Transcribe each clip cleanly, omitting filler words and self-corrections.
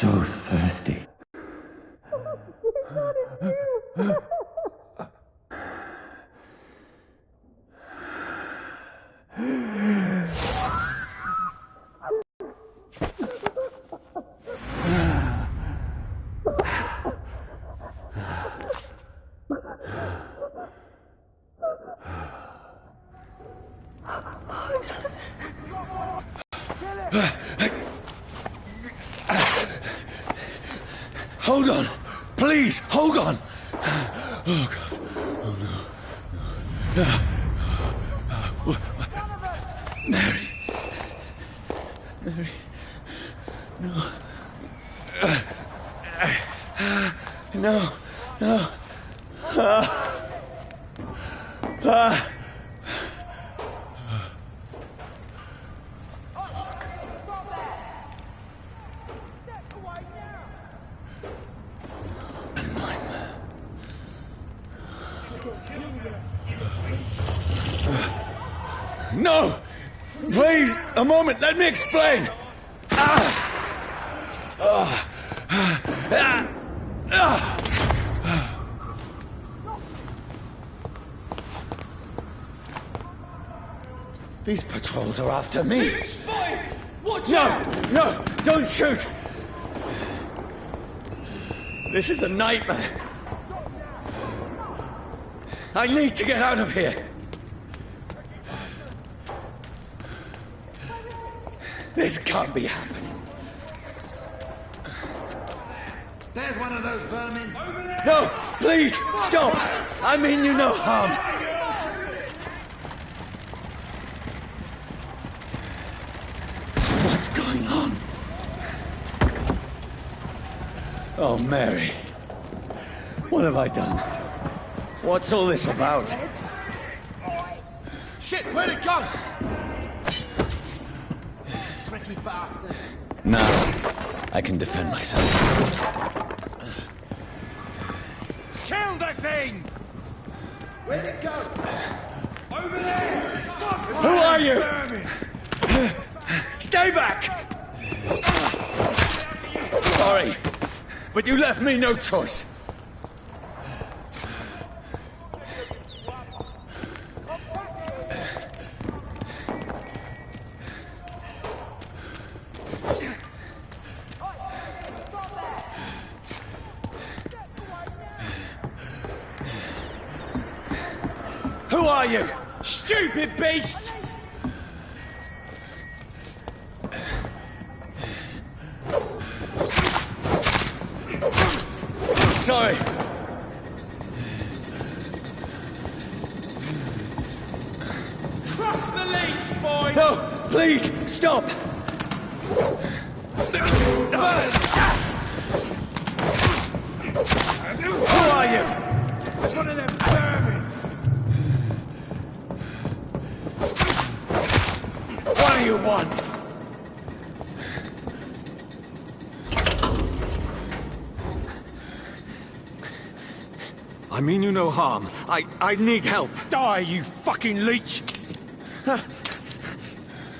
so thirsty. Hold on! Please, hold on! Oh, God. Oh, no. No. Mary. Mary. No. No. No. No! Please, a moment, let me explain! These patrols are after me! It's fine! Watch out! No! Don't shoot! This is a nightmare! I need to get out of here! This can't be happening. There's one of those vermin. Over there! No! Please! Stop! I mean you no harm! What's going on? Oh, Mary. What have I done? What's all this about? Shit, where'd it go? Tricky bastards. Now, I can defend myself. Kill that thing! Where'd it go? Over there! Who are you? Stay back! Sorry, but you left me no choice. Who are you? Stupid beast! Sorry. Crush the leech, boys! No, please, stop! Who are you? It's one of them vermin! What do you want? I mean you no harm. I need help. Die, you fucking leech!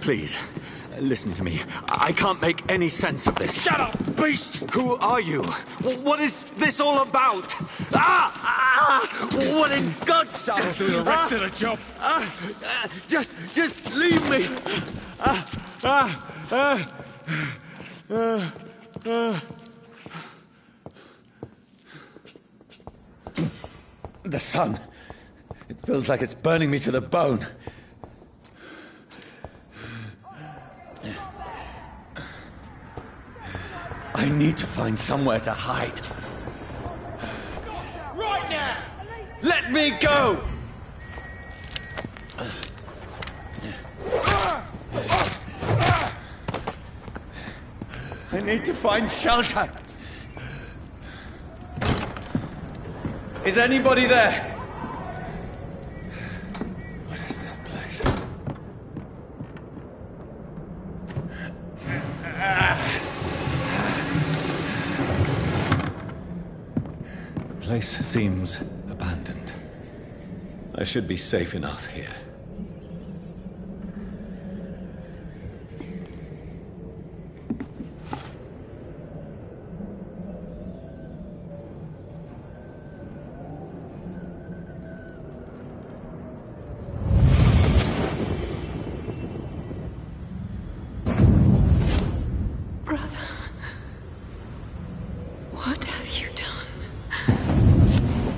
Please, listen to me. I can't make any sense of this. Shut up, beast! Who are you? What is this all about? What in God's name? I'll do the rest of the job. Just leave me. The sun. It feels like it's burning me to the bone. I need to find somewhere to hide. Right now! Let me go! I need to find shelter. Is anybody there? What is this place? The place seems abandoned. I should be safe enough here.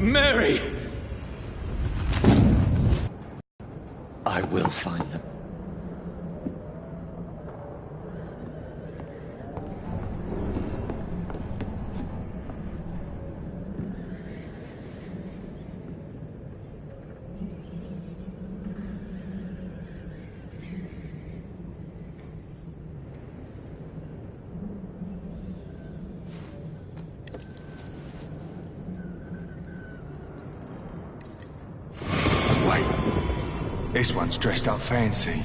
Mary! I will find them. This one's dressed up fancy.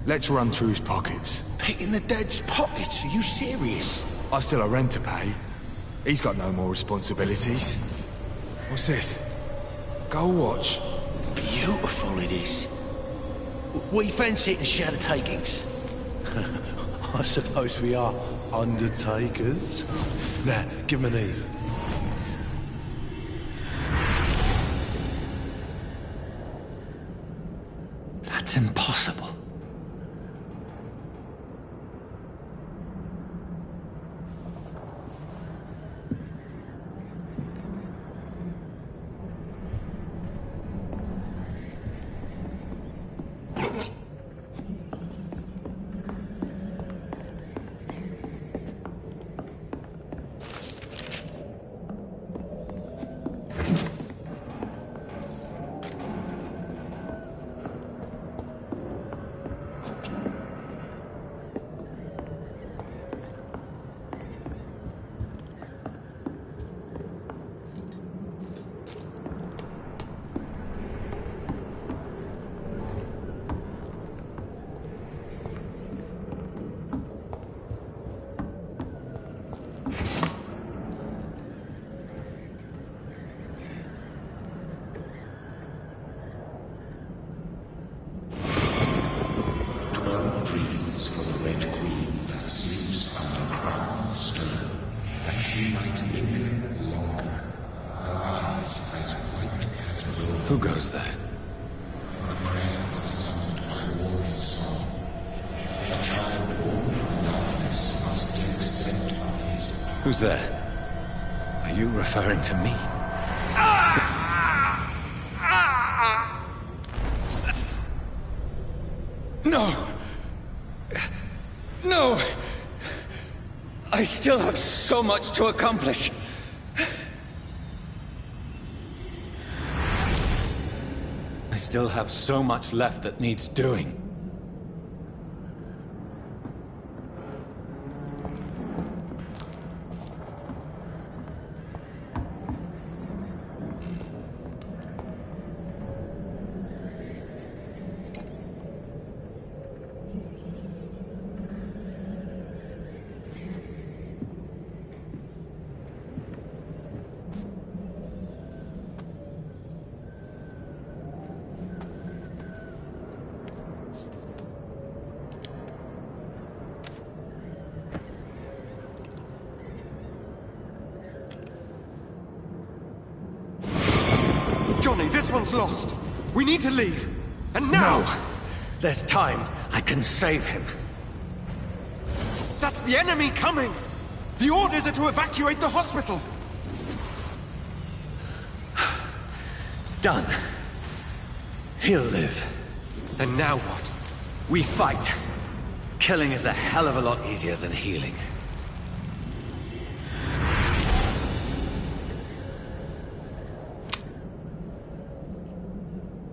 Let's run through his pockets. Picking the dead's pockets? Are you serious? I've still a rent to pay. He's got no more responsibilities. What's this? Gold watch. Beautiful it is. We fancy it to share the takings. I suppose we are undertakers. Now, give him an Eve. That's impossible. Who goes there? Who's there? Are you referring to me? No! No! I still have so much to accomplish. I still have so much left that needs doing. Johnny, this one's lost. We need to leave. And now! No! There's time. I can save him. That's the enemy coming! The orders are to evacuate the hospital! Done. He'll live. And now what? We fight. Killing is a hell of a lot easier than healing.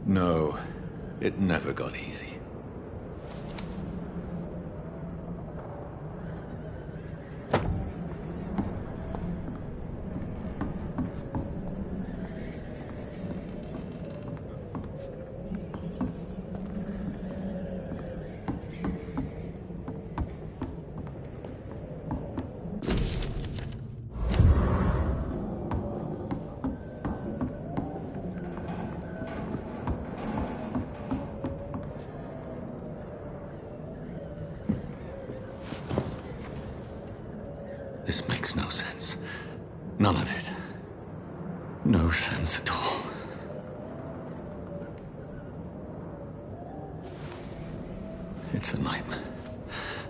No, it never got easy. This makes no sense. None of it. No sense at all. It's a nightmare.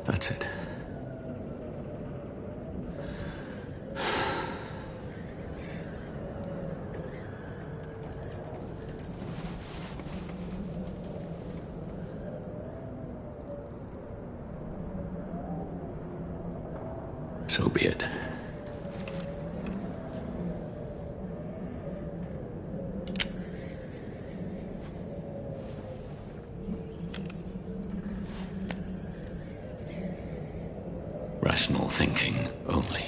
That's it. So be it. Rational thinking only.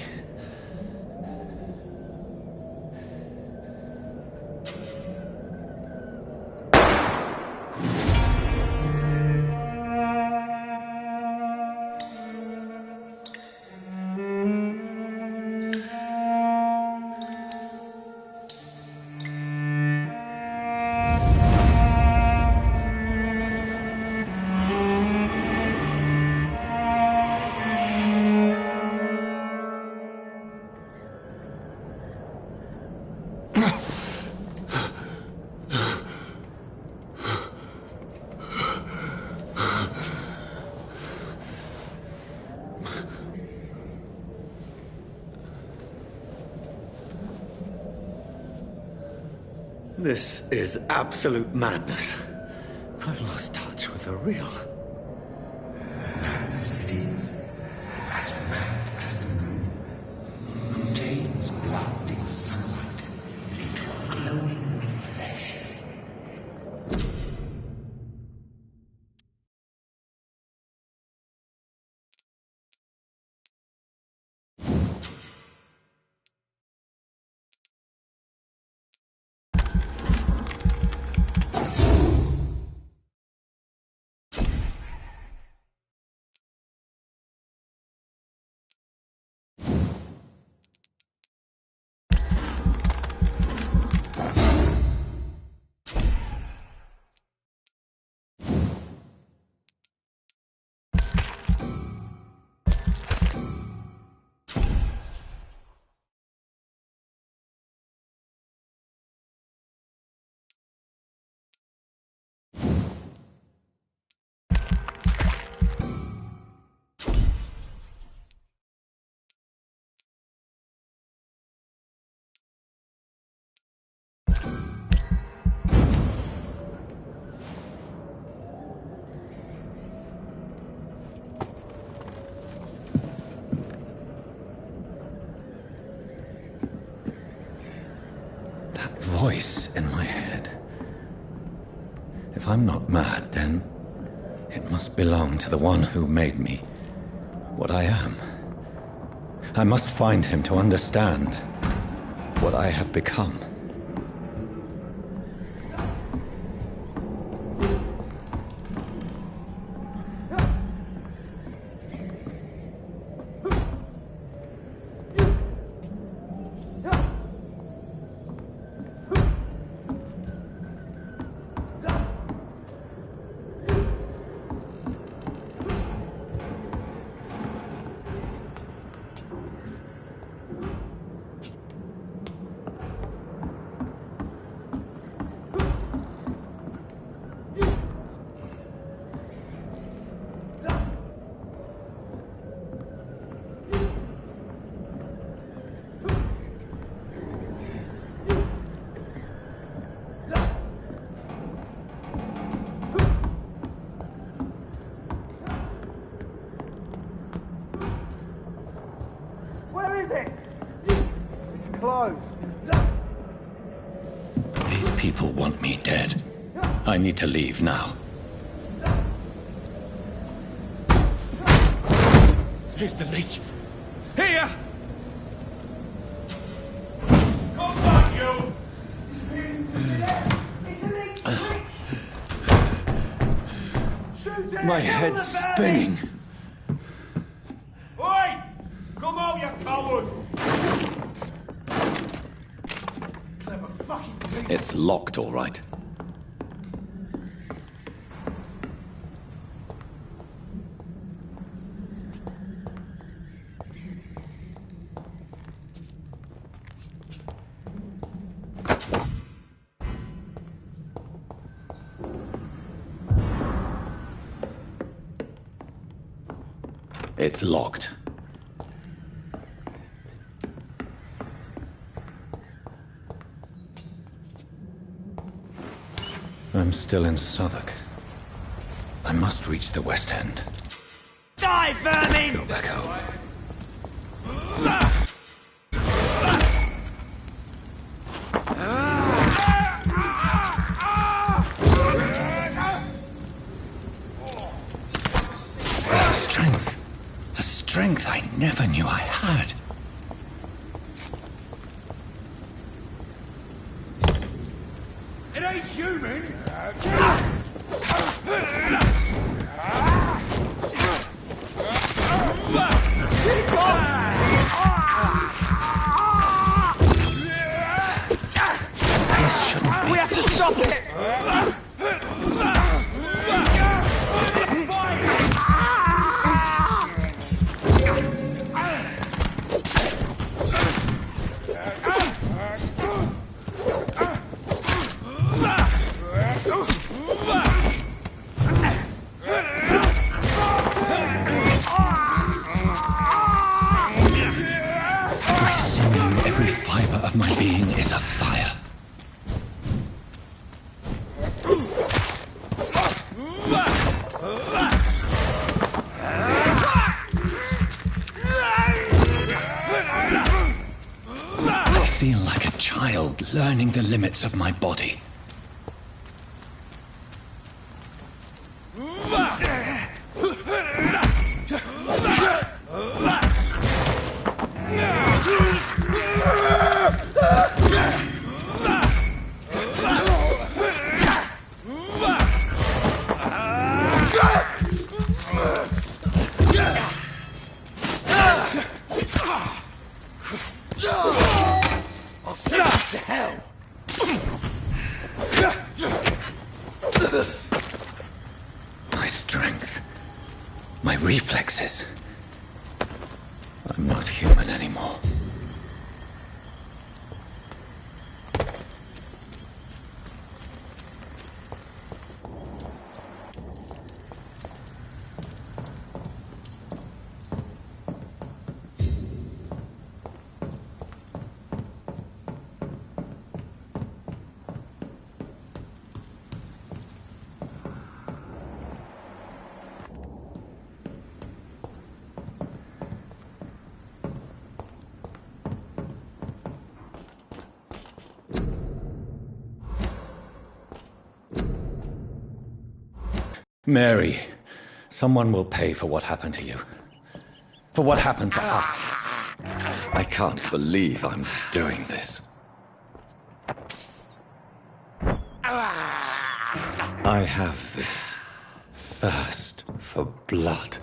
This is absolute madness. I've lost touch with the real. Madness it is. As mad as the moon. Contains blinding sunlight into a glowing flesh. Voice in my head. If I'm not mad, then it must belong to the one who made me what I am. I must find him to understand what I have become. These people want me dead. I need to leave now. Here's the leech. Here! Come back, you! My head's spinning. Oi! Come out, you coward! Clever fucking thing. It's locked, all right. It's locked. I'm still in Southwark. I must reach the West End. Die, vermin! Go back home. A strength I never knew I had. It ain't human! This shouldn't be. We have to stop it! Every fiber of my being is afire. I feel like a child learning the limits of my body. I'll send you to hell! My strength, my reflexes. I'm not human anymore. Mary, someone will pay for what happened to you. For what happened to us. I can't believe I'm doing this. I have this thirst for blood.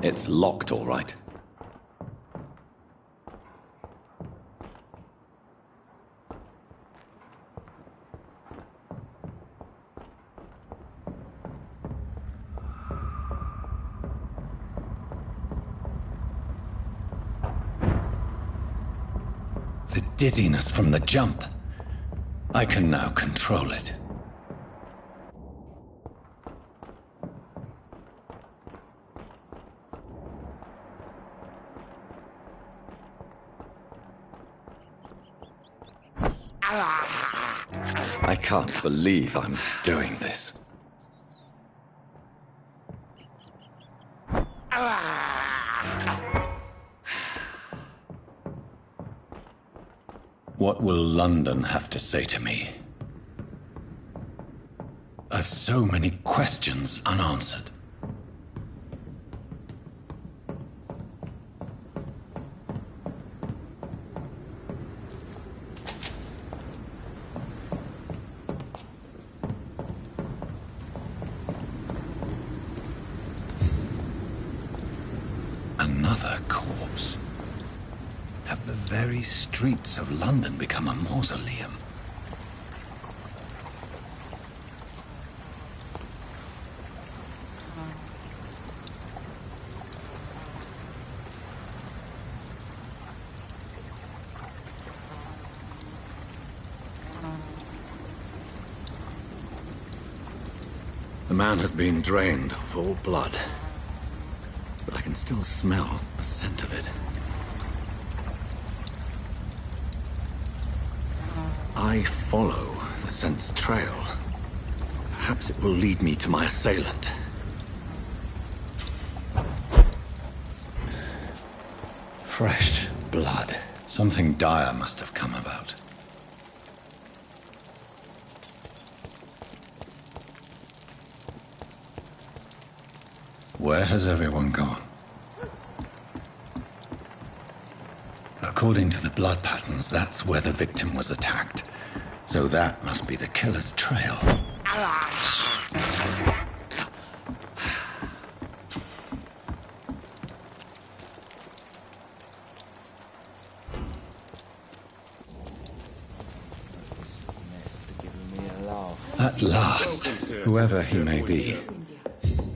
It's locked, all right. The dizziness from the jump. I can now control it. I can't believe I'm doing this. What will London have to say to me? I've so many questions unanswered. Another corpse. Have the very streets of London become a mausoleum? The man has been drained of all blood, but I can still smell the scent of it. I follow the scent's trail. Perhaps it will lead me to my assailant. Fresh blood. Something dire must have come about. Where has everyone gone? According to the blood patterns, that's where the victim was attacked. So that must be the killer's trail. At last, whoever he may be,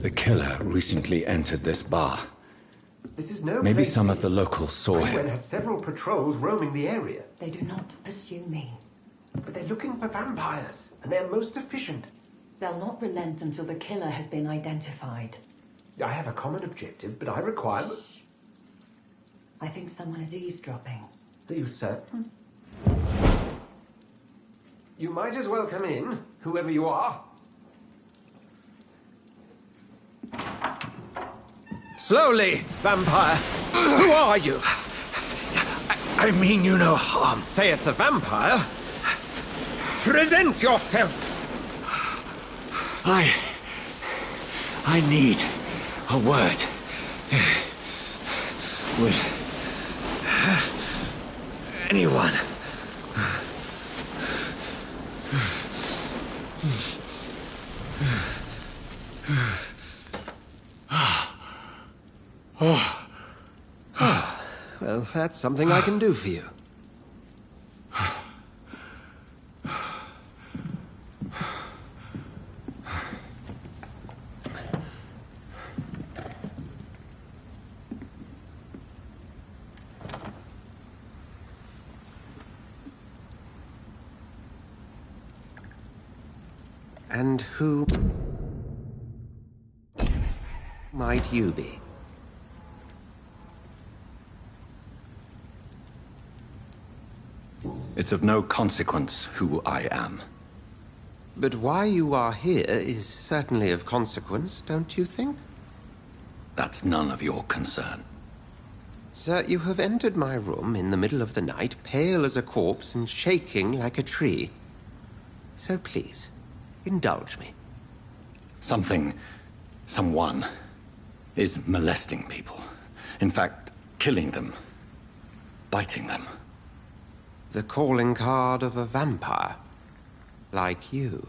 the killer recently entered this bar. This is no Maybe place some to of the locals saw Brightwen him. has several patrols roaming the area, They do not pursue me. but they're looking for vampires, and they're most efficient. They'll not relent until the killer has been identified. I have a common objective, but I require... I think someone is eavesdropping. Are you certain? You might as well come in, whoever you are. Slowly, vampire. Who are you? I mean you no harm, saith the vampire. Present yourself. I need a word. With anyone. Well, that's something I can do for you. And who might you be? It's of no consequence who I am. But why you are here is certainly of consequence, don't you think? That's none of your concern. Sir, you have entered my room in the middle of the night, pale as a corpse and shaking like a tree. So please, indulge me. Someone is molesting people. In fact, killing them. Biting them. The calling card of a vampire. Like you.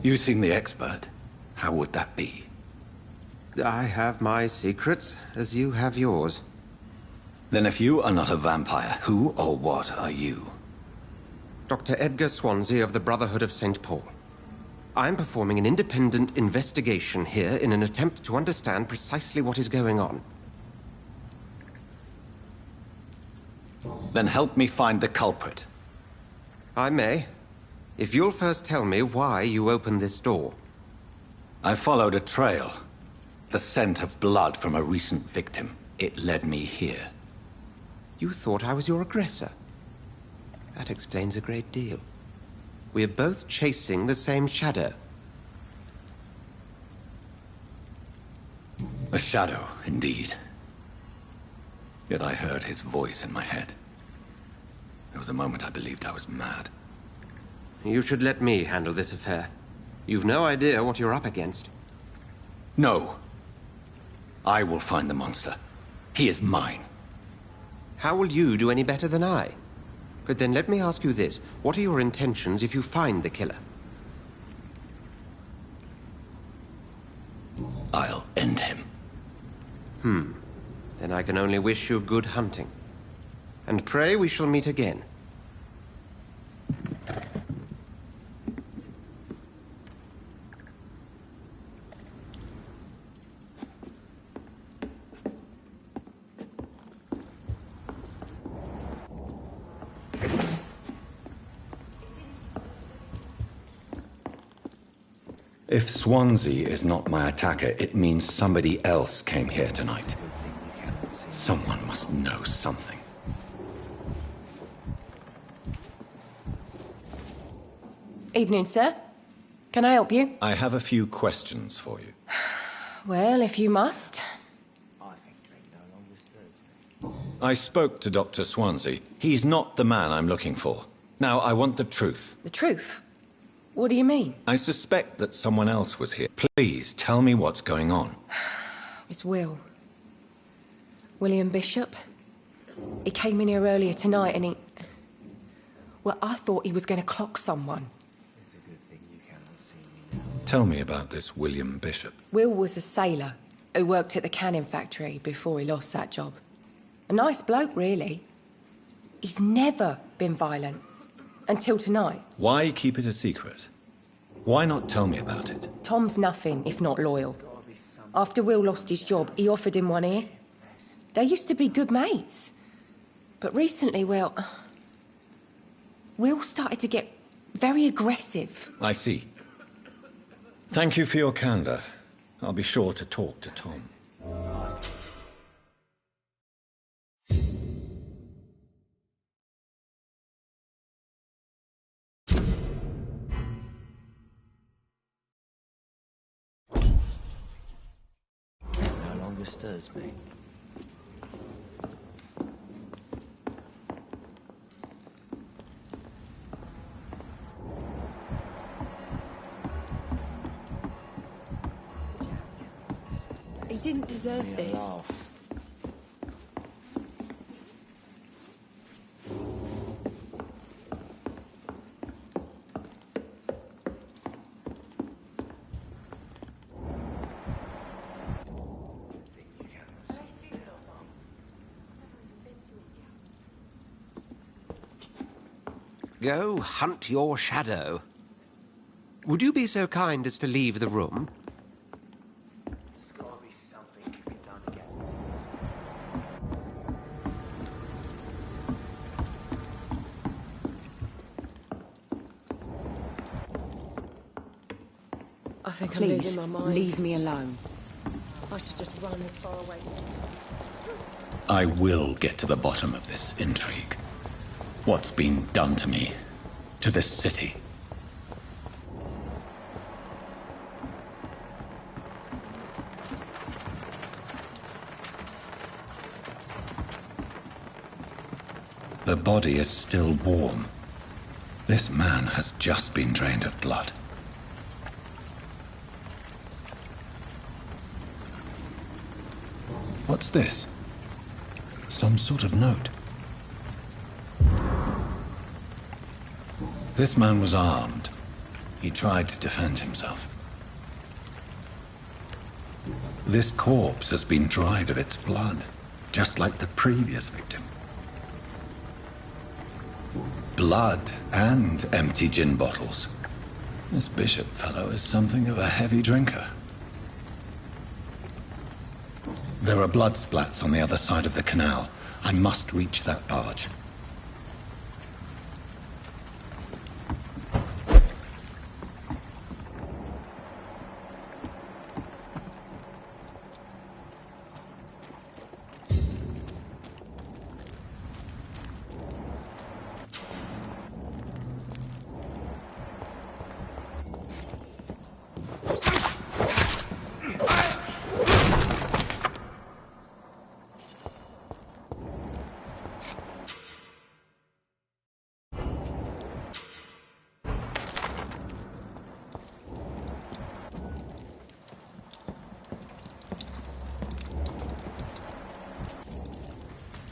You seem the expert. How would that be? I have my secrets, as you have yours. Then if you are not a vampire, who or what are you? Dr. Edgar Swansea of the Brotherhood of St. Paul. I'm performing an independent investigation here in an attempt to understand precisely what is going on. Then help me find the culprit. I may, if you'll first tell me why you opened this door. I followed a trail. The scent of blood from a recent victim. It led me here. You thought I was your aggressor. That explains a great deal. We're both chasing the same shadow. A shadow, indeed. Yet I heard his voice in my head. There was a moment I believed I was mad. You should let me handle this affair. You've no idea what you're up against. No. I will find the monster. He is mine. How will you do any better than I? But then let me ask you this. What are your intentions if you find the killer? I'll end him. Then I can only wish you good hunting. And pray we shall meet again. If Swansea is not my attacker, it means somebody else came here tonight. Someone must know something. Evening, sir. Can I help you? I have a few questions for you. Well, if you must. I spoke to Dr. Swansea. He's not the man I'm looking for. Now, I want the truth. The truth? What do you mean? I suspect that someone else was here. Please, tell me what's going on. It's Will. William Bishop. He came in here earlier tonight and he... Well, I thought he was going to clock someone. Tell me about this William Bishop. Will was a sailor who worked at the canning factory before he lost that job. A nice bloke, really. He's never been violent. Until tonight. Why keep it a secret? Why not tell me about it? Tom's nothing if not loyal. After Will lost his job, he offered him one ear. They used to be good mates. But recently, well... Will started to get very aggressive. I see. Thank you for your candor. I'll be sure to talk to Tom. No longer stirs me. He didn't deserve this. Go hunt your shadow. Would you be so kind as to leave the room? I think I'm Please, losing my mind. leave me alone. I should just run as far away. I will get to the bottom of this intrigue. What's been done to me, to this city. The body is still warm. This man has just been drained of blood. What's this? Some sort of note. This man was armed. He tried to defend himself. This corpse has been dried of its blood, just like the previous victim. Blood and empty gin bottles. This Bishop fellow is something of a heavy drinker. There are blood splats on the other side of the canal. I must reach that barge.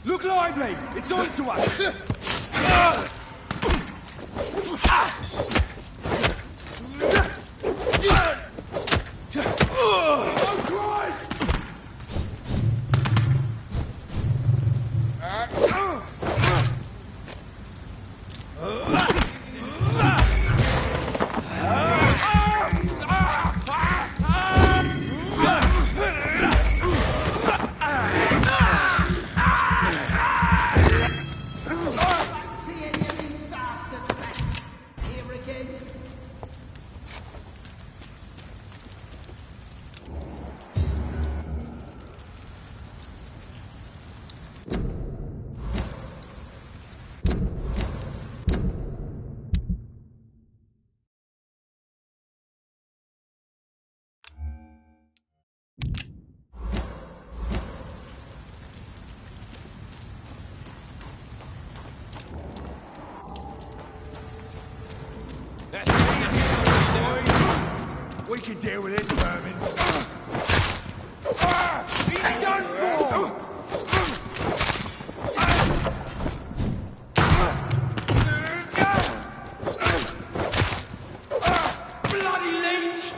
Look lively! It's on to us! Oh, Christ! We can deal with this, vermin. He's done for! Bloody leech!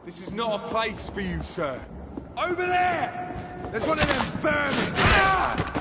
This is not a place for you, sir. Over there! There's one of them vermin! Ah!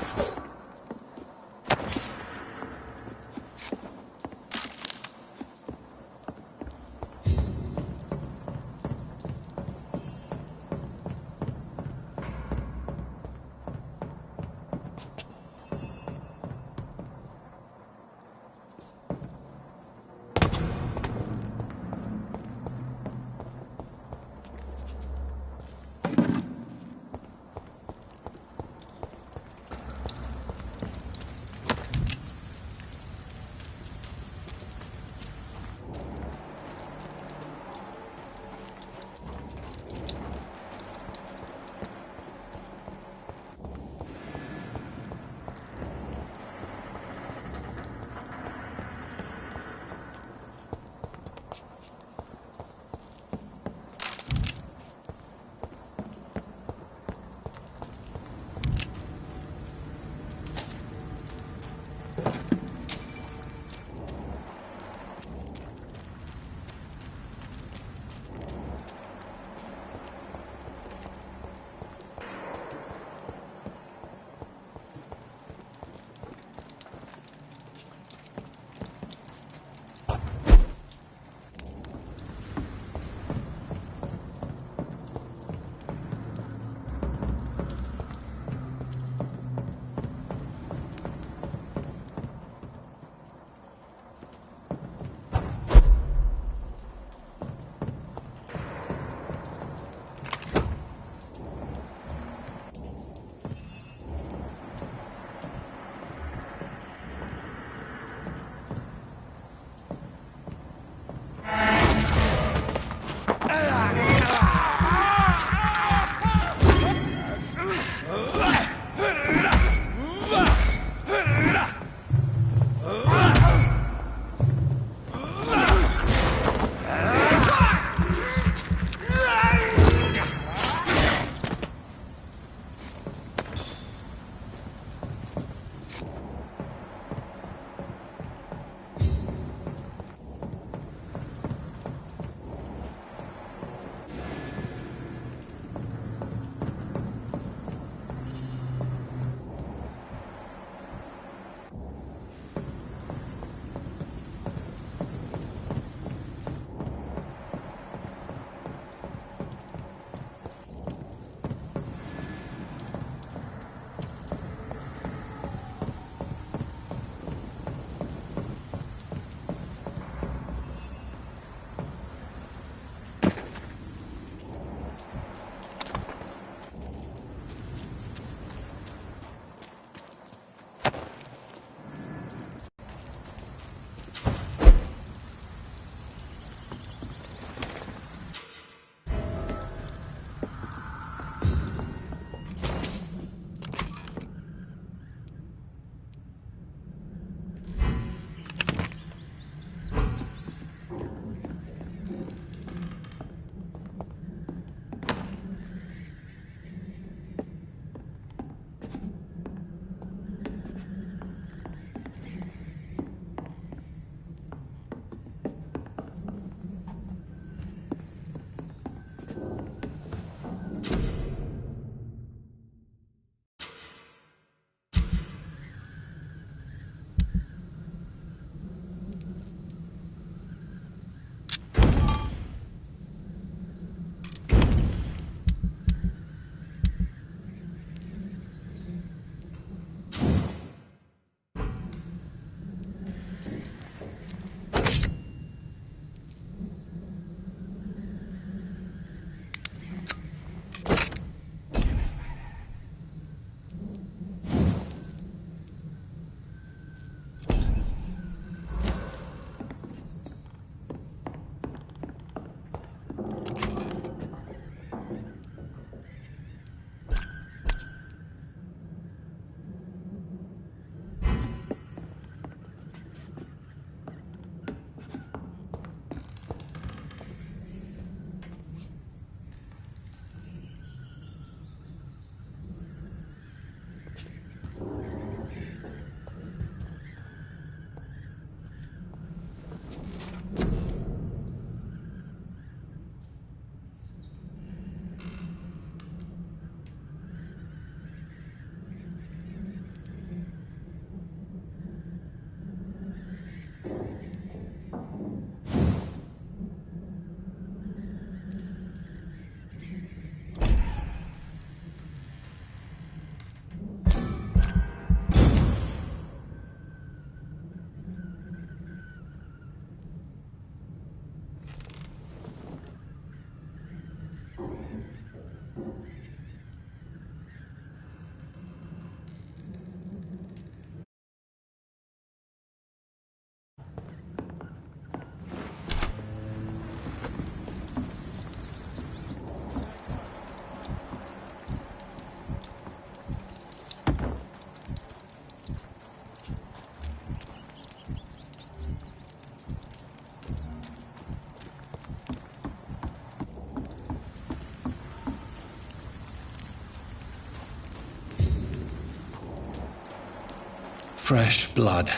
Fresh blood.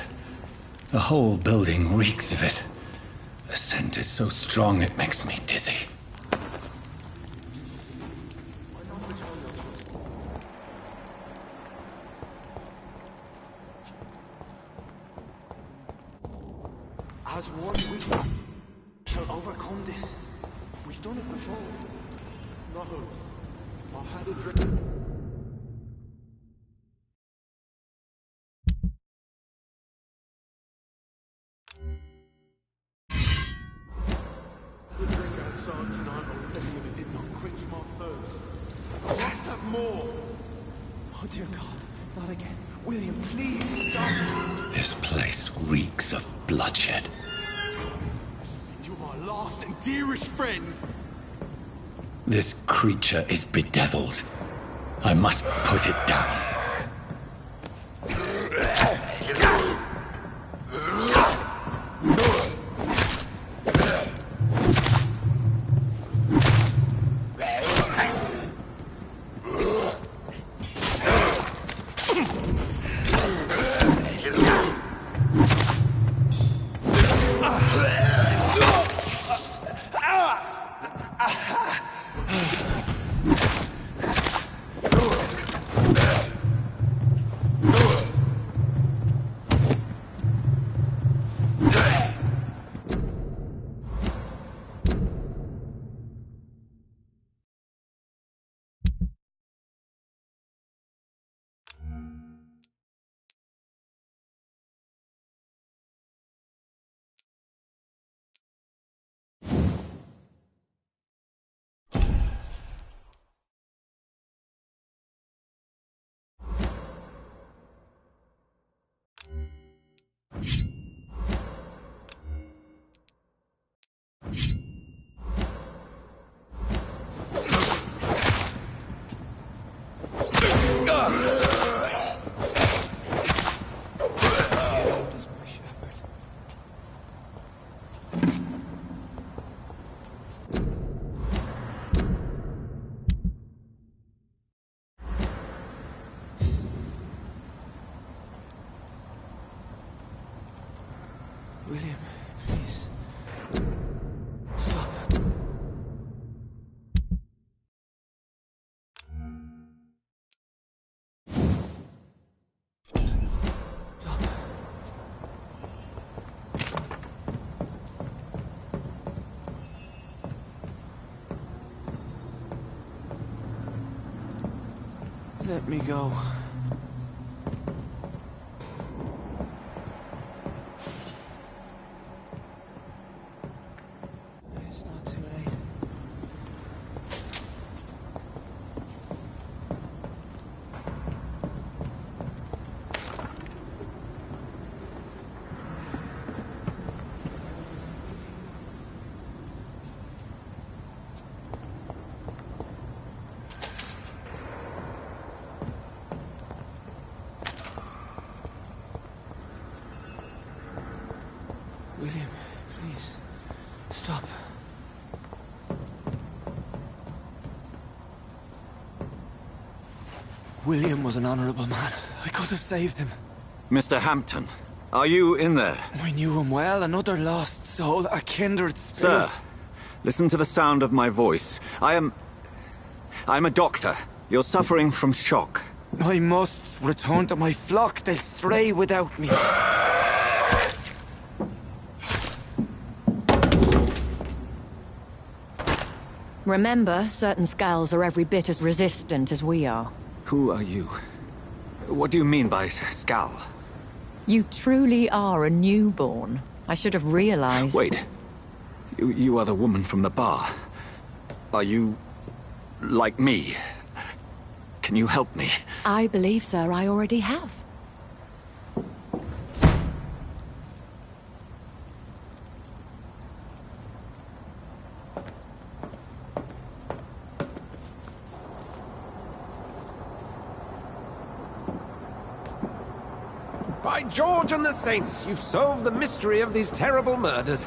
The whole building reeks of it. The scent is so strong it makes me dizzy. As one, we shall overcome this. We've done it before. No, I had a dream. Oh, dear God. Not again. William, please stop. This place reeks of bloodshed. You're my last and dearest friend. This creature is bedeviled. I must put it down. William, please. Stop. Stop. Let me go. William, please, stop. William was an honorable man. I could have saved him. Mr. Hampton, are you in there? I knew him well, another lost soul, a kindred spirit. Sir, listen to the sound of my voice. I'm a doctor. You're suffering from shock. I must return to my flock. They'll stray without me. Remember, certain skulls are every bit as resistant as we are. Who are you? What do you mean by Skal? You truly are a newborn. I should have realized. Wait. You are the woman from the bar. Are you... like me? Can you help me? I believe, sir, I already have. By George and the Saints, you've solved the mystery of these terrible murders.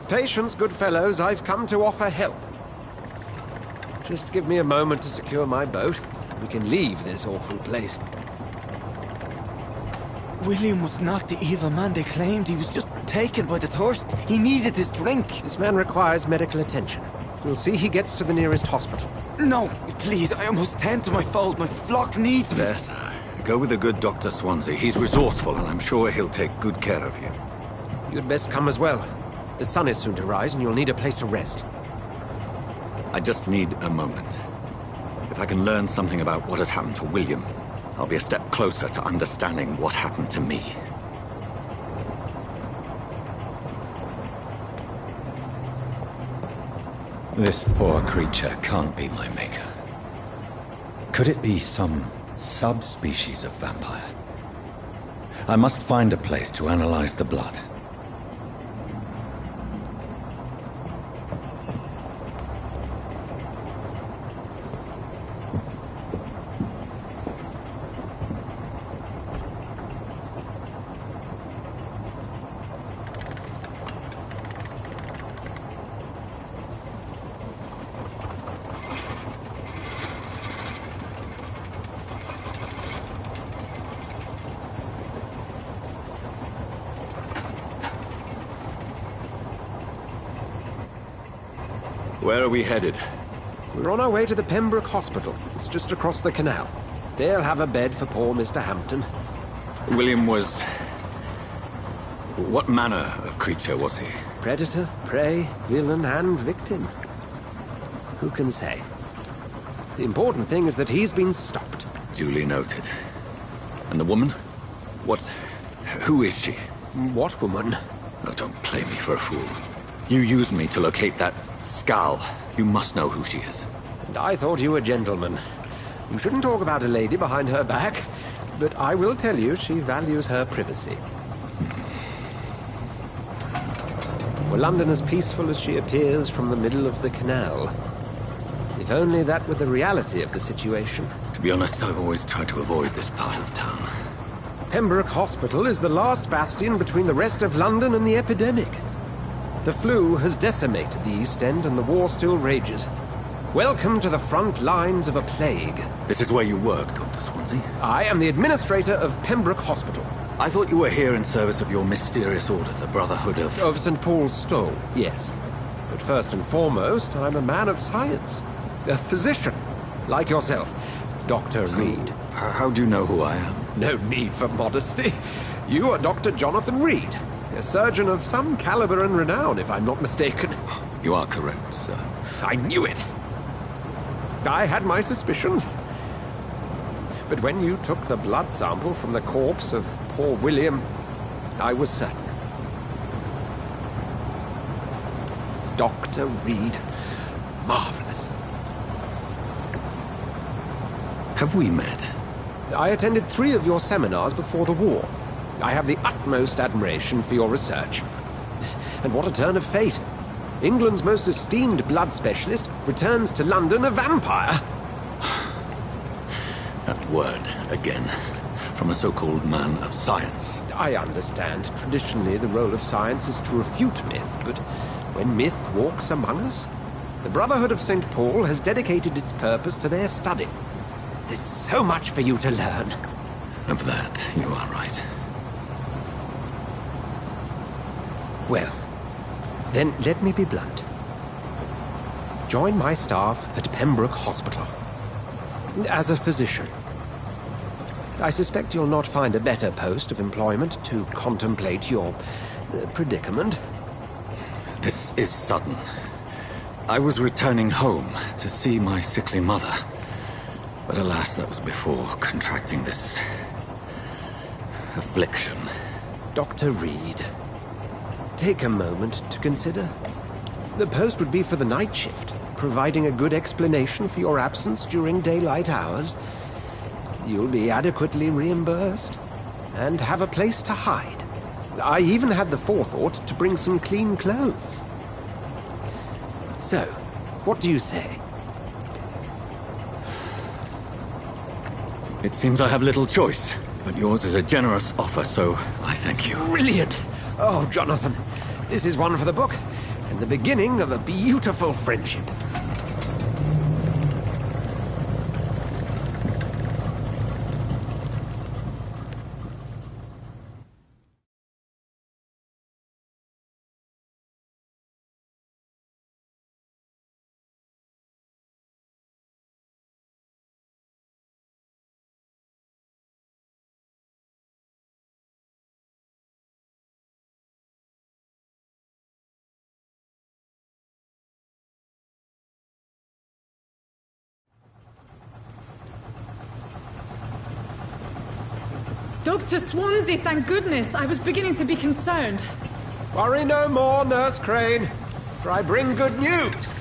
Patience, good fellows, I've come to offer help. Just give me a moment to secure my boat. We can leave this awful place. William was not the evil man they claimed. He was just taken by the thirst. He needed his drink. This man requires medical attention. We'll see he gets to the nearest hospital. No, please, I must tend to my fold. My flock needs me. Better. Go with the good Dr. Swansea. He's resourceful, and I'm sure he'll take good care of you. You'd best come as well. The sun is soon to rise, and you'll need a place to rest. I just need a moment. If I can learn something about what has happened to William, I'll be a step closer to understanding what happened to me. This poor creature can't be my maker. Could it be some subspecies of vampire? I must find a place to analyze the blood. Where are we headed? We're on our way to the Pembroke Hospital. It's just across the canal. They'll have a bed for poor Mr. Hampton. William was... what manner of creature was he? Predator, prey, villain, and victim. Who can say? The important thing is that he's been stopped. Duly noted. And the woman? What... who is she? What woman? Oh, don't play me for a fool. You used me to locate that Skal. You must know who she is. And I thought you a gentleman. You shouldn't talk about a lady behind her back, but I will tell you she values her privacy. Were London as peaceful as she appears from the middle of the canal? If only that were the reality of the situation. To be honest, I've always tried to avoid this part of town. Pembroke Hospital is the last bastion between the rest of London and the epidemic. The flu has decimated the East End and the war still rages. Welcome to the front lines of a plague. This is where you work, Dr. Swansea? I am the administrator of Pembroke Hospital. I thought you were here in service of your mysterious order, the Brotherhood of... Of St. Paul's Stole, yes. But first and foremost, I'm a man of science. A physician, like yourself, Dr. Reed. How do you know who I am? No need for modesty. You are Dr. Jonathan Reed, a surgeon of some caliber and renown, if I'm not mistaken. You are correct, sir. I knew it! I had my suspicions. But when you took the blood sample from the corpse of poor William, I was certain. Dr. Reed. Marvelous. Have we met? I attended 3 of your seminars before the war. I have the utmost admiration for your research. And what a turn of fate. England's most esteemed blood specialist returns to London a vampire. That word, again. From a so-called man of science. I understand. Traditionally, the role of science is to refute myth, but when myth walks among us, the Brotherhood of St. Paul has dedicated its purpose to their study. There's so much for you to learn. And for that, you are right. Well, then let me be blunt. Join my staff at Pembroke Hospital. As a physician. I suspect you'll not find a better post of employment to contemplate your predicament. This is sudden. I was returning home to see my sickly mother. But alas, that was before contracting this affliction. Dr. Reed, take a moment to consider. The post would be for the night shift, providing a good explanation for your absence during daylight hours. You'll be adequately reimbursed and have a place to hide. I even had the forethought to bring some clean clothes. So, what do you say? It seems I have little choice, but yours is a generous offer, so I thank you. Brilliant! Oh, Jonathan, this is one for the book, and the beginning of a beautiful friendship. Dr. Swansea, thank goodness. I was beginning to be concerned. Worry no more, Nurse Crane, for I bring good news.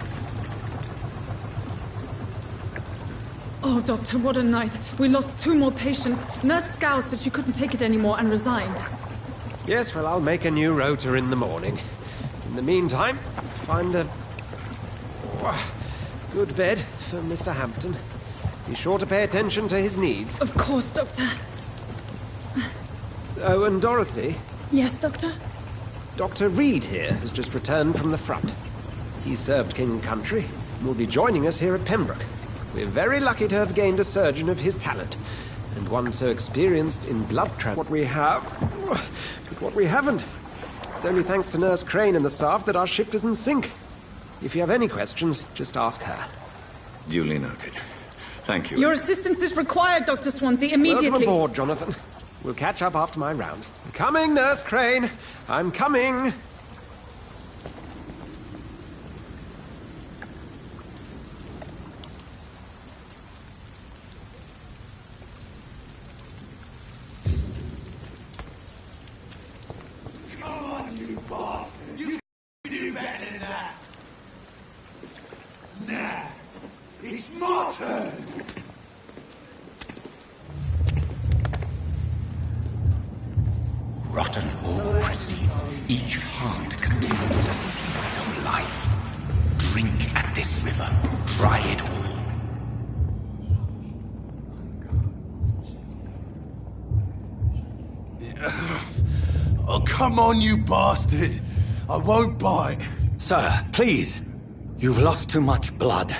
Oh, Doctor, what a night. We lost 2 more patients. Nurse Scow said she couldn't take it anymore and resigned. Yes, well, I'll make a new rota in the morning. In the meantime, find a good bed for Mr. Hampton. Be sure to pay attention to his needs. Of course, Doctor. Oh, and Dorothy? Yes, Doctor? Dr. Reed here has just returned from the front. He served King and Country and will be joining us here at Pembroke. We're very lucky to have gained a surgeon of his talent, and one so experienced in blood transfusion. What we have, but what we haven't. It's only thanks to Nurse Crane and the staff that our ship doesn't sink. If you have any questions, just ask her. Duly noted. Thank you. Your assistance is required, Dr. Swansea, immediately. Welcome aboard, Jonathan. We'll catch up after my rounds. I'm coming, Nurse Crane. I'm coming. Come on, you bastard. You can do better than that. Nah, it's my turn. Rotten or pristine, each heart contains the seeds of life. Drink at this river, try it all. Oh, come on, you bastard. I won't bite. Sir, please. You've lost too much blood.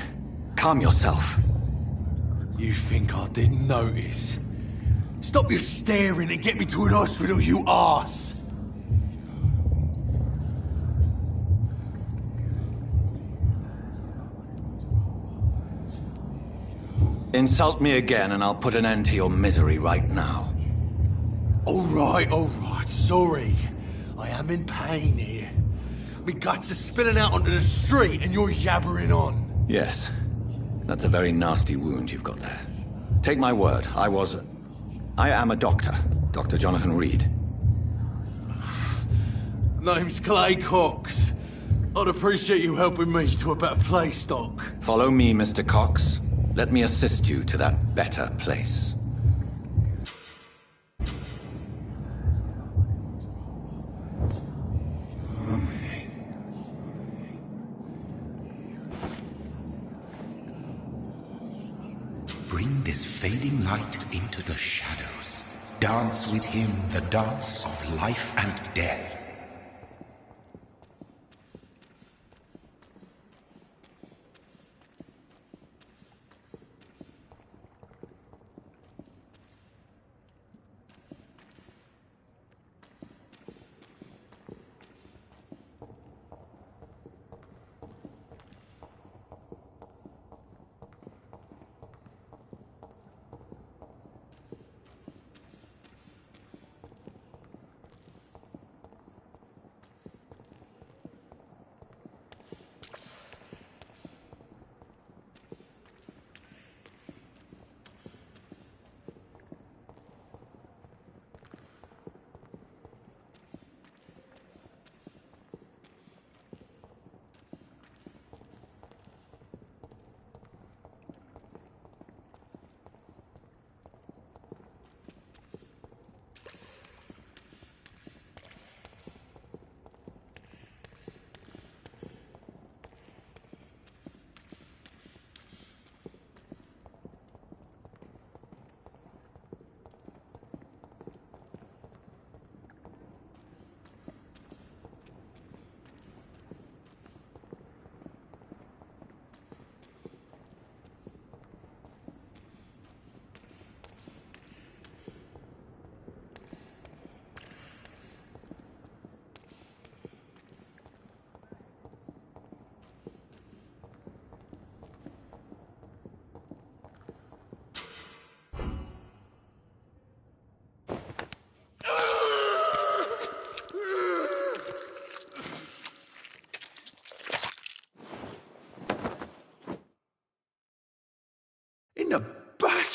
Calm yourself. You think I didn't notice? Stop your staring and get me to an hospital, you arse! Insult me again and I'll put an end to your misery right now. All right, sorry. I am in pain here. My guts are spilling out onto the street and you're yabbering on. Yes. That's a very nasty wound you've got there. Take my word, I am a doctor. Dr. Jonathan Reed. Name's Clay Cox. I'd appreciate you helping me to a better place, Doc. Follow me, Mr. Cox. Let me assist you to that better place. Bring this fading light into the shadows. Dance with him the dance of life and death.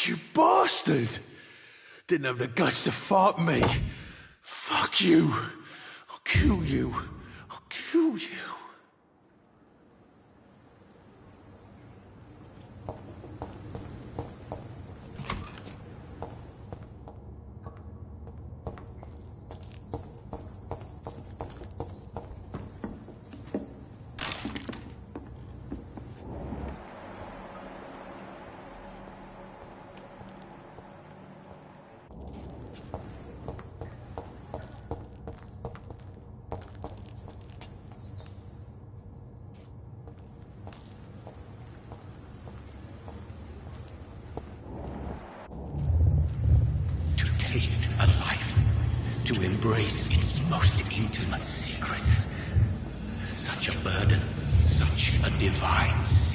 You bastard! Didn't have the guts to fight me. Fuck you. I'll kill you. I'll kill you. Taste a life, to embrace its most intimate secrets. Such a burden, such a divine sin.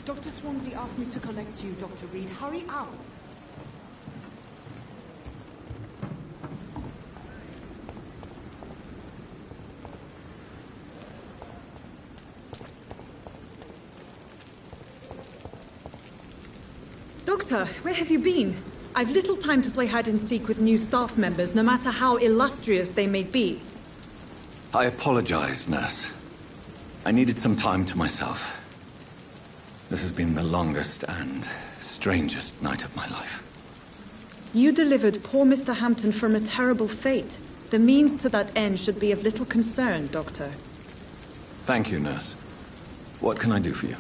Dr. Swansea asked me to collect you, Dr. Reed. Hurry up! Doctor, where have you been? I've little time to play hide and seek with new staff members, no matter how illustrious they may be. I apologize, nurse. I needed some time to myself. This has been the longest and strangest night of my life. You delivered poor Mr. Hampton from a terrible fate. The means to that end should be of little concern, Doctor. Thank you, nurse. What can I do for you?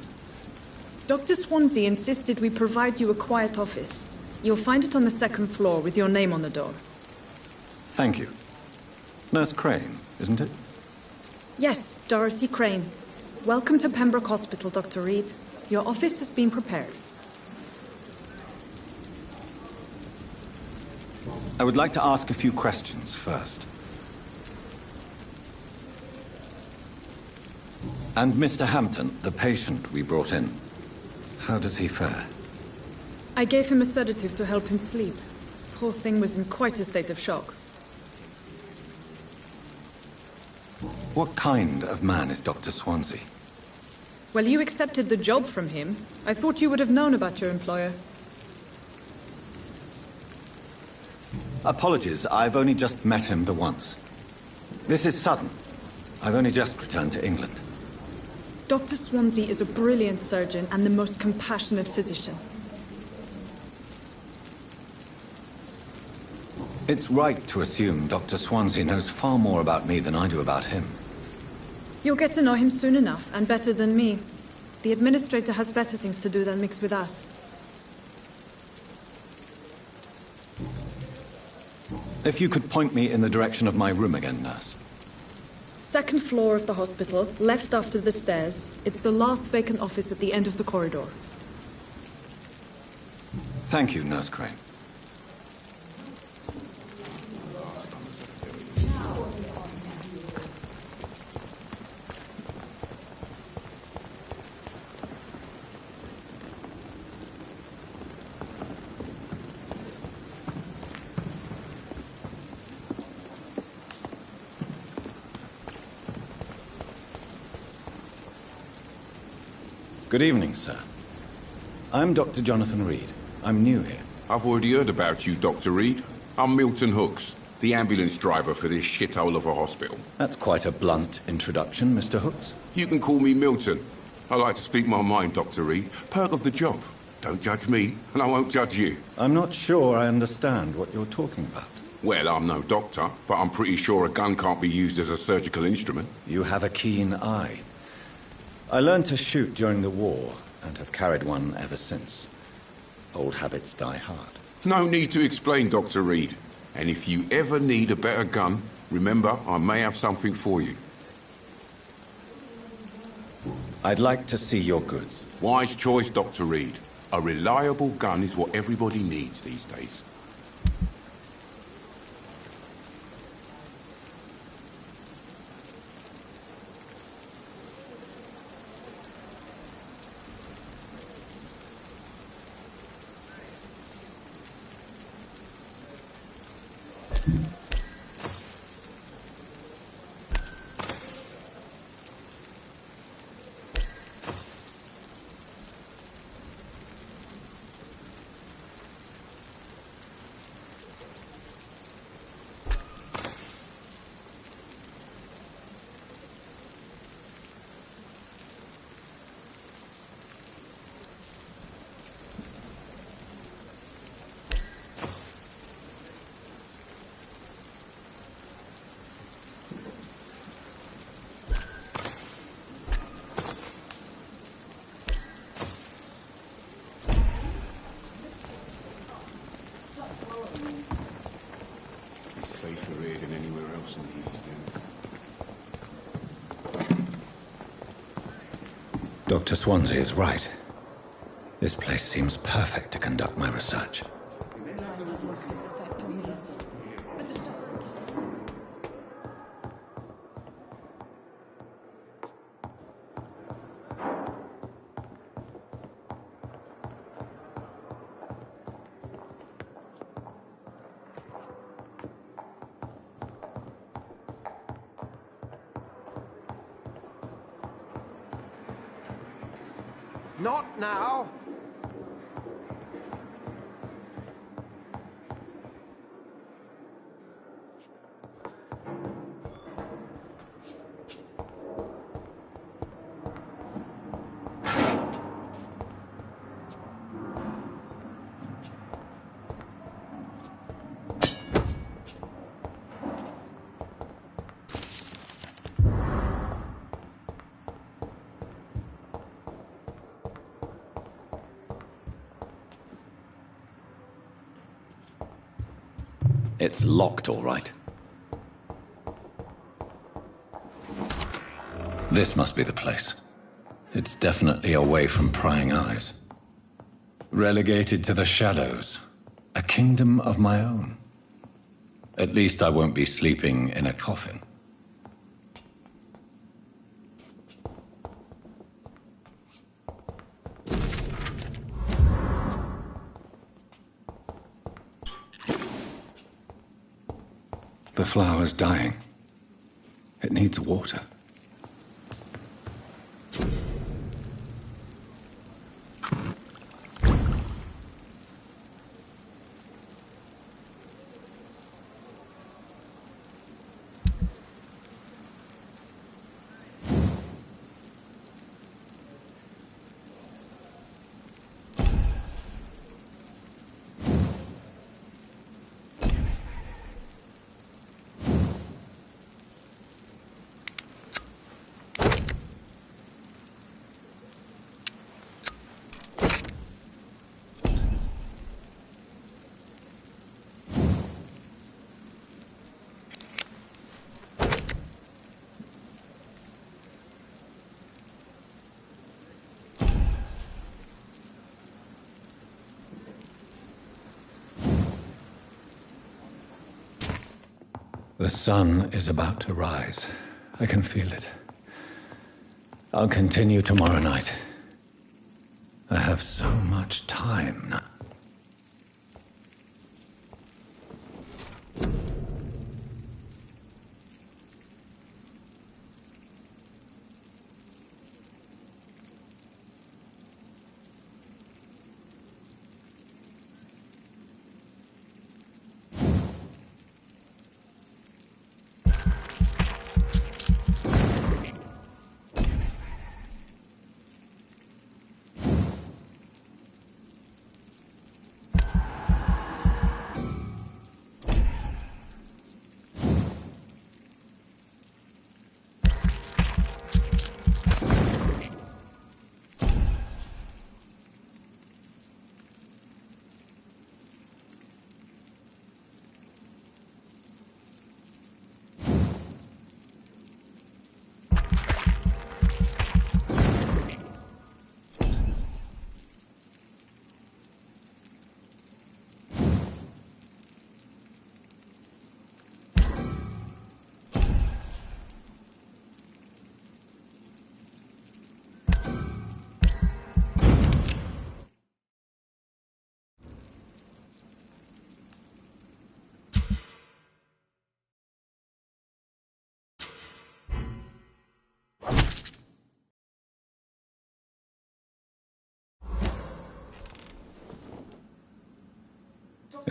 Dr. Swansea insisted we provide you a quiet office. You'll find it on the second floor with your name on the door. Thank you. Nurse Crane, isn't it? Yes, Dorothy Crane. Welcome to Pembroke Hospital, Dr. Reed. Your office has been prepared. I would like to ask a few questions first. And Mr. Hampton, the patient we brought in, how does he fare? I gave him a sedative to help him sleep. Poor thing was in quite a state of shock. What kind of man is Dr. Swansea? Well, you accepted the job from him. I thought you would have known about your employer. Apologies, I've only just met him the once. This is sudden. I've only just returned to England. Dr. Swansea is a brilliant surgeon and the most compassionate physician. It's right to assume Dr. Swansea knows far more about me than I do about him. You'll get to know him soon enough, and better than me. The administrator has better things to do than mix with us. If you could point me in the direction of my room again, nurse. Second floor of the hospital, left after the stairs. It's the last vacant office at the end of the corridor. Thank you, Nurse Crane. Good evening, sir. I'm Dr. Jonathan Reed. I'm new here. I've already heard about you, Dr. Reed. I'm Milton Hooks, the ambulance driver for this shithole of a hospital. That's quite a blunt introduction, Mr. Hooks. You can call me Milton. I like to speak my mind, Dr. Reed. Perk of the job. Don't judge me, and I won't judge you. I'm not sure I understand what you're talking about. Well, I'm no doctor, but I'm pretty sure a gun can't be used as a surgical instrument. You have a keen eye. I learned to shoot during the war, and have carried one ever since. Old habits die hard. No need to explain, Dr. Reed. And if you ever need a better gun, remember, I may have something for you. I'd like to see your goods. Wise choice, Dr. Reed. A reliable gun is what everybody needs these days. Safer here than anywhere else in the East End. Dr. Swansea is right. This place seems perfect to conduct my research. Not now. It's locked, all right. This must be the place. It's definitely away from prying eyes. Relegated to the shadows. A kingdom of my own. At least I won't be sleeping in a coffin. The flower's dying. It needs water. The sun is about to rise. I can feel it. I'll continue tomorrow night. I have so much time now.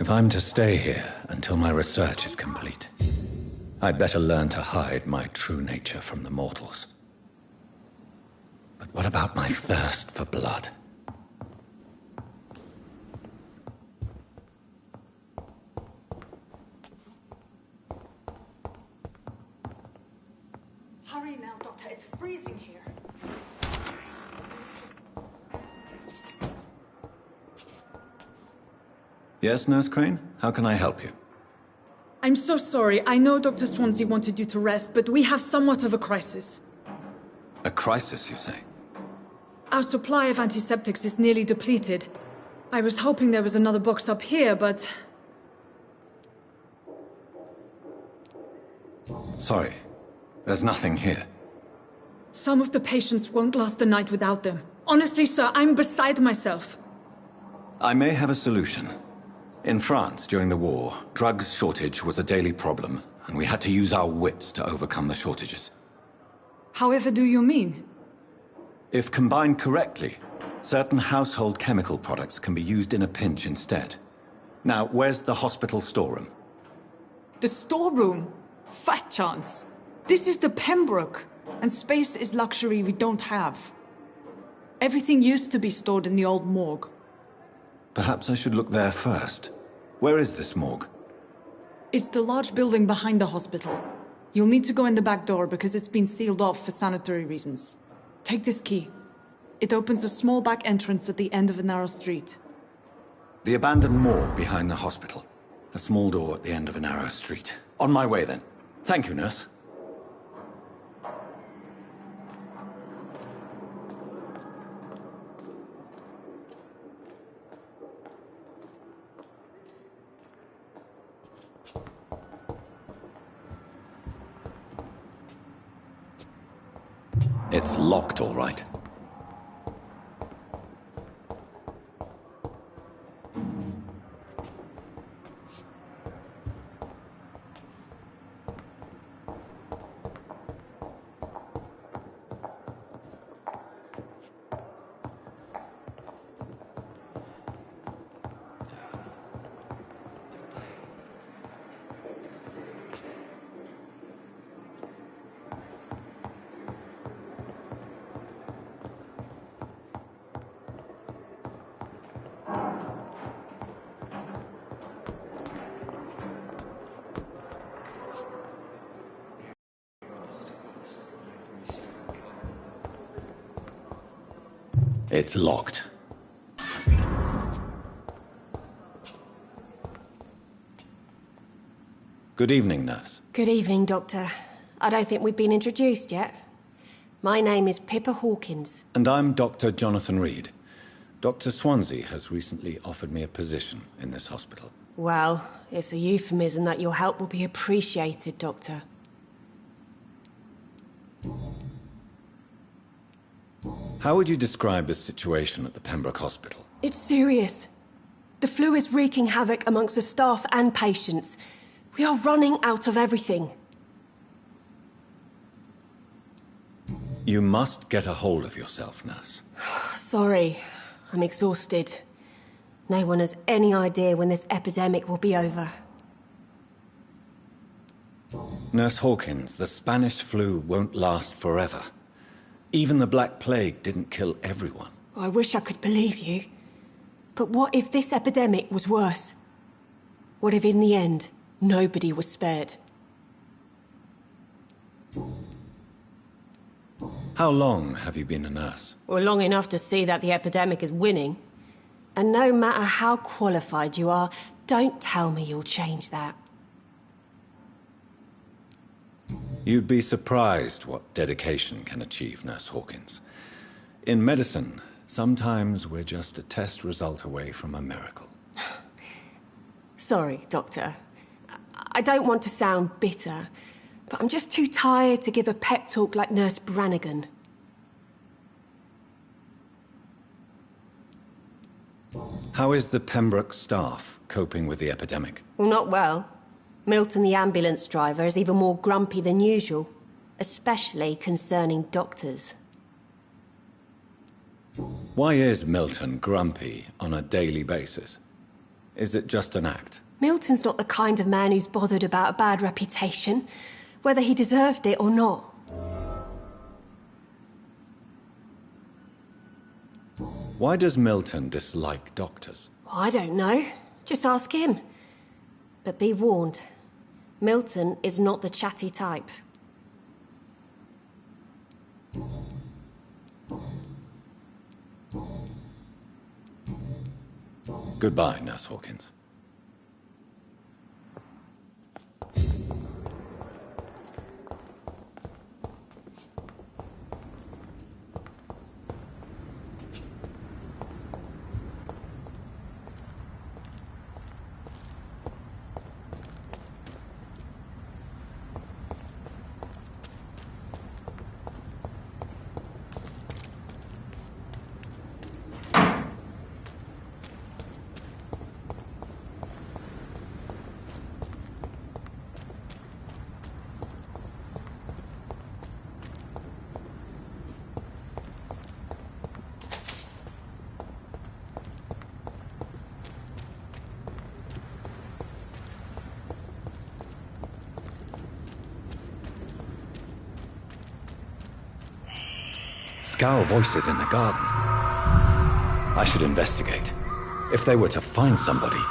If I'm to stay here until my research is complete, I'd better learn to hide my true nature from the mortals. But what about my thirst for blood? Hurry now, Doctor. It's freezing here. Yes, Nurse Crane? How can I help you? I'm so sorry. I know Dr. Swansea wanted you to rest, but we have somewhat of a crisis. A crisis, you say? Our supply of antiseptics is nearly depleted. I was hoping there was another box up here, but... Sorry. There's nothing here. Some of the patients won't last the night without them. Honestly, sir, I'm beside myself. I may have a solution. In France, during the war, drugs shortage was a daily problem, and we had to use our wits to overcome the shortages. However do you mean? If combined correctly, certain household chemical products can be used in a pinch instead. Now, where's the hospital storeroom? The storeroom? Fat chance. This is the Pembroke, and space is luxury we don't have. Everything used to be stored in the old morgue. Perhaps I should look there first. Where is this morgue? It's the large building behind the hospital. You'll need to go in the back door because it's been sealed off for sanitary reasons. Take this key. It opens a small back entrance at the end of a narrow street. The abandoned morgue behind the hospital. A small door at the end of a narrow street. On my way, then. Thank you, nurse. It's locked, all right. It's locked. Good evening, nurse. Good evening, Doctor. I don't think we've been introduced yet. My name is Pippa Hawkins. And I'm Dr. Jonathan Reed. Dr. Swansea has recently offered me a position in this hospital. Well, it's a euphemism that your help will be appreciated, Doctor. How would you describe the situation at the Pembroke Hospital? It's serious. The flu is wreaking havoc amongst the staff and patients. We are running out of everything. You must get a hold of yourself, nurse. Sorry, I'm exhausted. No one has any idea when this epidemic will be over. Nurse Hawkins, the Spanish flu won't last forever. Even the Black Plague didn't kill everyone. I wish I could believe you. But what if this epidemic was worse? What if in the end, nobody was spared? How long have you been a nurse? Well, long enough to see that the epidemic is winning. And no matter how qualified you are, don't tell me you'll change that. You'd be surprised what dedication can achieve, Nurse Hawkins. In medicine, sometimes we're just a test result away from a miracle. Sorry, Doctor. I don't want to sound bitter, but I'm just too tired to give a pep talk like Nurse Brannigan. How is the Pembroke staff coping with the epidemic? Well, not well. Milton, the ambulance driver, is even more grumpy than usual, especially concerning doctors. Why is Milton grumpy on a daily basis? Is it just an act? Milton's not the kind of man who's bothered about a bad reputation, whether he deserved it or not. Why does Milton dislike doctors? I don't know. Just ask him. But be warned, Milton is not the chatty type. Goodbye, Nurse Hawkins. Scowl voices in the garden. I should investigate. If they were to find somebody,